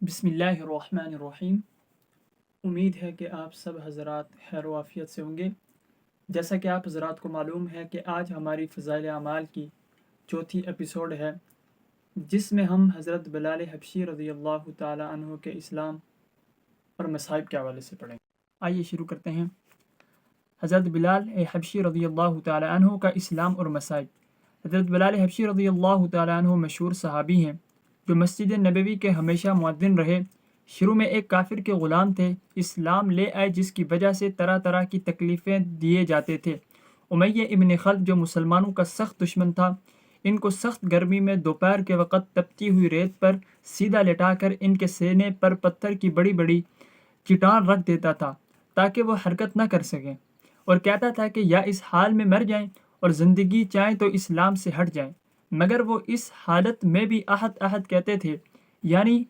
بسم اللہ الرحمن الرحیم۔ امید ہے کہ آپ سب حضرات خیر و عافیت سے ہوں گے۔ جیسا کہ آپ حضرات کو معلوم ہے کہ آج ہماری فضائل اعمال کی چوتھی ایپیسوڈ ہے، جس میں ہم حضرت بلال حبشی رضی اللہ تعالی عنہ کے اسلام اور مصائب کے حوالے سے پڑھیں۔ آئیے شروع کرتے ہیں۔ حضرت بلال حبشی رضی اللہ تعالی عنہ کا اسلام اور مصائب۔ حضرت بلال حبشی رضی اللہ تعالی عنہ مشہور صحابی ہیں جو مسجد نبوی کے ہمیشہ مؤذن رہے۔ شروع میں ایک کافر کے غلام تھے، اسلام لے آئے جس کی وجہ سے طرح طرح کی تکلیفیں دیے جاتے تھے۔ امیہ ابن خلف جو مسلمانوں کا سخت دشمن تھا، ان کو سخت گرمی میں دوپہر کے وقت تپتی ہوئی ریت پر سیدھا لٹا کر ان کے سینے پر پتھر کی بڑی بڑی چٹان رکھ دیتا تھا تاکہ وہ حرکت نہ کر سکیں، اور کہتا تھا کہ یا اس حال میں مر جائیں اور زندگی چاہیں تو اسلام سے ہٹ جائیں، مگر وہ اس حالت میں بھی احد احد کہتے تھے، یعنی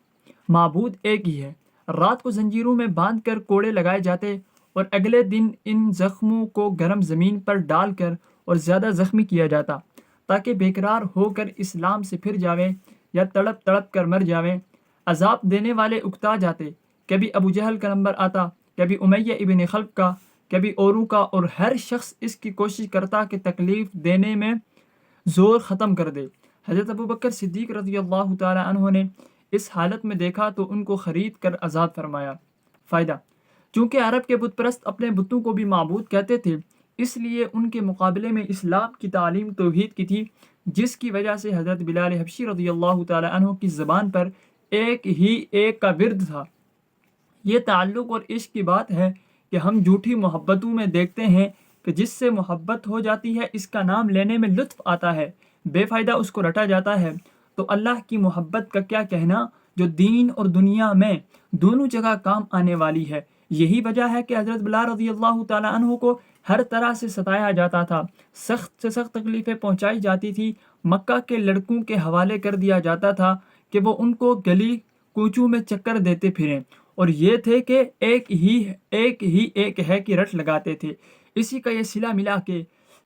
معبود ایک ہی ہے۔ رات کو زنجیروں میں باندھ کر کوڑے لگائے جاتے اور اگلے دن ان زخموں کو گرم زمین پر ڈال کر اور زیادہ زخمی کیا جاتا تاکہ بےقرار ہو کر اسلام سے پھر جاویں یا تڑپ تڑپ کر مر جاویں۔ عذاب دینے والے اکتا جاتے، کبھی ابو جہل کا نمبر آتا، کبھی امیہ ابن خلف کا، کبھی اوروں کا، اور ہر شخص اس کی کوشش کرتا کہ تکلیف دینے میں زور ختم کر دے۔ حضرت ابو بکر صدیق رضی اللہ تعالی عنہ نے اس حالت میں دیکھا تو ان کو خرید کر آزاد فرمایا۔ فائدہ: چونکہ عرب کے بت پرست اپنے بتوں کو بھی معبود کہتے تھے، اس لیے ان کے مقابلے میں اسلام کی تعلیم توحید کی تھی، جس کی وجہ سے حضرت بلال حبشی رضی اللہ تعالی عنہ کی زبان پر ایک ہی ایک کا ورد تھا۔ یہ تعلق اور عشق کی بات ہے کہ ہم جھوٹی محبتوں میں دیکھتے ہیں کہ جس سے محبت ہو جاتی ہے اس کا نام لینے میں لطف آتا ہے، بے فائدہ اس کو رٹا جاتا ہے، تو اللہ کی محبت کا کیا کہنا جو دین اور دنیا میں دونوں جگہ کام آنے والی ہے۔ یہی وجہ ہے کہ حضرت بلال رضی اللہ تعالی عنہ کو ہر طرح سے ستایا جاتا تھا، سخت سے سخت تکلیفیں پہنچائی جاتی تھی، مکہ کے لڑکوں کے حوالے کر دیا جاتا تھا کہ وہ ان کو گلی کوچوں میں چکر دیتے پھریں، اور یہ تھے کہ ایک ہی ہے کہ رٹ لگاتے تھے۔ اسی کا یہ صلہ ملا کہ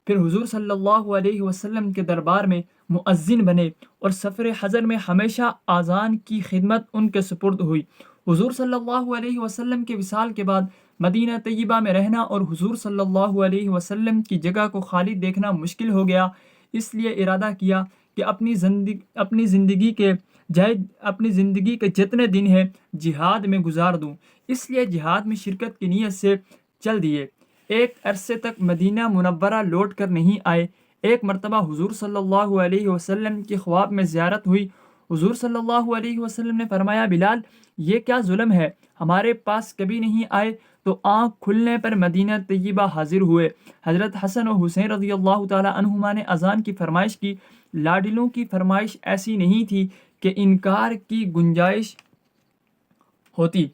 پھر حضور صلی اللہ علیہ وسلم کے دربار میں مؤذن بنے اور سفر حضر میں ہمیشہ اذان کی خدمت ان کے سپرد ہوئی۔ حضور صلی اللہ علیہ وسلم کے وصال کے بعد مدینہ طیبہ میں رہنا اور حضور صلی اللہ علیہ وسلم کی جگہ کو خالی دیکھنا مشکل ہو گیا، اس لیے ارادہ کیا کہ اپنی زندگی کے جتنے دن ہیں جہاد میں گزار دوں، اس لیے جہاد میں شرکت کی نیت سے چل دیے۔ ایک عرصے تک مدینہ منورہ لوٹ کر نہیں آئے۔ ایک مرتبہ حضور صلی اللہ علیہ وسلم کی خواب میں زیارت ہوئی۔ حضور صلی اللہ علیہ وسلم نے فرمایا، بلال یہ کیا ظلم ہے، ہمارے پاس کبھی نہیں آئے؟ تو آنکھ کھلنے پر مدینہ طیبہ حاضر ہوئے۔ حضرت حسن و حسین رضی اللہ تعالی عنہما نے اذان کی فرمائش کی۔ لاڈلوں کی فرمائش ایسی نہیں تھی کہ انکار کی گنجائش ہوتی۔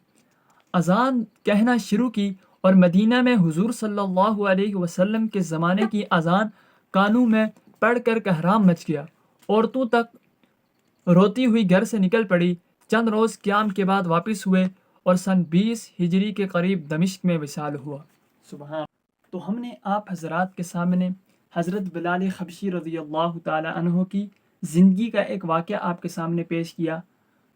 اذان کہنا شروع کی اور مدینہ میں حضور صلی اللہ علیہ وسلم کے زمانے کی اذان کانوں میں پڑھ کر کہرام مچ گیا۔ عورتوں تک روتی ہوئی گھر سے نکل پڑی۔ چند روز قیام کے بعد واپس ہوئے اور سن 20 ہجری کے قریب دمشق میں وصال ہوا۔ سبحان۔ تو ہم نے آپ حضرات کے سامنے حضرت بلال حبشی رضی اللہ تعالی عنہ کی زندگی کا ایک واقعہ آپ کے سامنے پیش کیا۔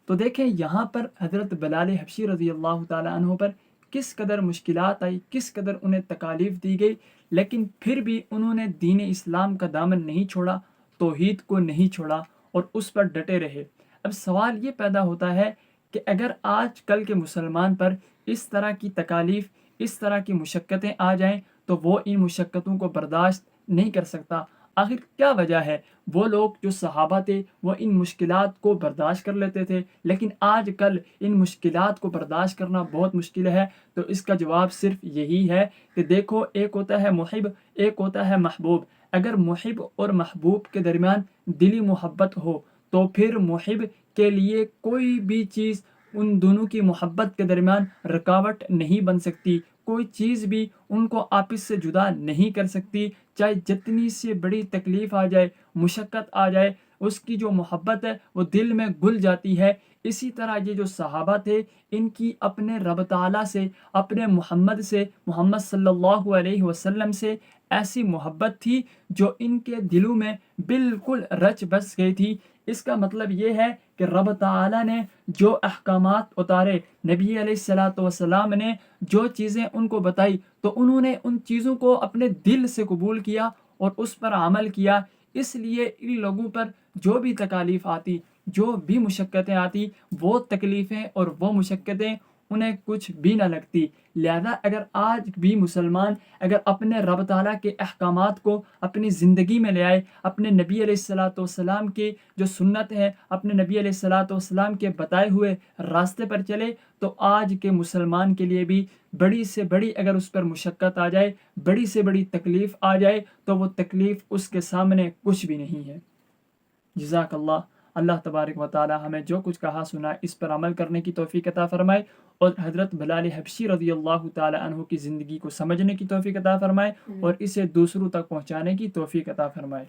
تو دیکھیں یہاں پر حضرت بلال حبشی رضی اللہ تعالی عنہ پر کس قدر مشکلات آئی، کس قدر انہیں تکالیف دی گئی، لیکن پھر بھی انہوں نے دین اسلام کا دامن نہیں چھوڑا، توحید کو نہیں چھوڑا اور اس پر ڈٹے رہے۔ اب سوال یہ پیدا ہوتا ہے کہ اگر آج کل کے مسلمان پر اس طرح کی تکالیف، اس طرح کی مشقتیں آ جائیں تو وہ ان مشقتوں کو برداشت نہیں کر سکتا۔ آخر کیا وجہ ہے؟ وہ لوگ جو صحابہ تھے وہ ان مشکلات کو برداشت کر لیتے تھے، لیکن آج کل ان مشکلات کو برداشت کرنا بہت مشکل ہے۔ تو اس کا جواب صرف یہی ہے کہ دیکھو، ایک ہوتا ہے محب، ایک ہوتا ہے محبوب۔ اگر محب اور محبوب کے درمیان دلی محبت ہو تو پھر محب کے لیے کوئی بھی چیز ان دونوں کی محبت کے درمیان رکاوٹ نہیں بن سکتی، کوئی چیز بھی ان کو آپس سے جدا نہیں کر سکتی، چاہے جتنی سی بڑی تکلیف آ جائے، مشقت آ جائے، اس کی جو محبت ہے وہ دل میں گھل جاتی ہے۔ اسی طرح یہ جو صحابہ تھے، ان کی اپنے رب تعالیٰ سے، اپنے محمد سے، محمد صلی اللہ علیہ وسلم سے ایسی محبت تھی جو ان کے دلوں میں بالکل رچ بس گئی تھی۔ اس کا مطلب یہ ہے کہ رب تعالیٰ نے جو احکامات اتارے، نبی علیہ السلام نے جو چیزیں ان کو بتائی، تو انہوں نے ان چیزوں کو اپنے دل سے قبول کیا اور اس پر عمل کیا۔ اس لیے ان لوگوں پر جو بھی تکالیف آتی، جو بھی مشقتیں آتی، وہ تکلیفیں اور وہ مشقتیں انہیں کچھ بھی نہ لگتی۔ لہذا اگر آج بھی مسلمان اگر اپنے رب تعالیٰ کے احکامات کو اپنی زندگی میں لے آئے، اپنے نبی علیہ السلام کی جو سنت ہے، اپنے نبی علیہ السلام کے بتائے ہوئے راستے پر چلے، تو آج کے مسلمان کے لیے بھی بڑی سے بڑی اگر اس پر مشقت آ جائے، بڑی سے بڑی تکلیف آ جائے، تو وہ تکلیف اس کے سامنے کچھ بھی نہیں ہے۔ جزاک اللہ۔ اللہ تبارک و تعالی ہمیں جو کچھ کہا سنا اس پر عمل کرنے کی توفیق عطا فرمائے، اور حضرت بلال حبشی رضی اللہ تعالی عنہ کی زندگی کو سمجھنے کی توفیق عطا فرمائے، اور اسے دوسروں تک پہنچانے کی توفیق عطا فرمائے۔